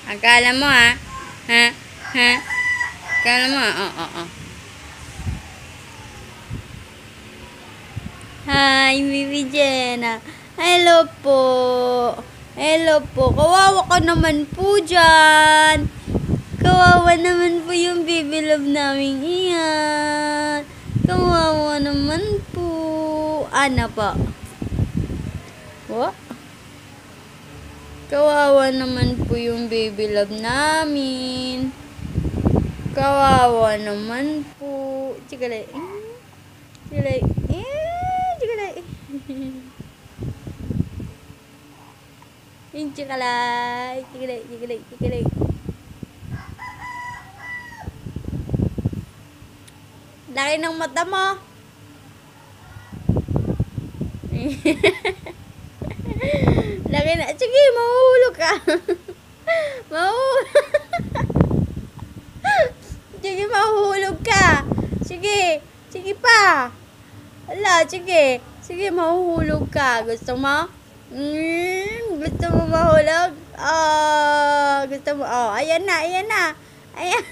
Akala mo ha? Ha? Ha? Akala mo? Oh. Hi, Bibi Jenna. Hello po. Hello po. Kawawa ka naman po dyan. Kawawa naman po yung baby love namin iyan. Kawawa naman po. Ano po? What? Kawawa naman po yung baby love namin. Kawawa naman po. Chikalay. Chikalay. Chikalay. Chikalay. Chikalay. Laki ng mata mo. Laki na. Sige, mahuhulog ka. Sige, mahuhulog ka. Sige. Sige pa. Ala, sige. Sige, mahuhulog ka. Gusto mo? Gusto mo mahulog? Gusto mo? Ayan na. Ayan.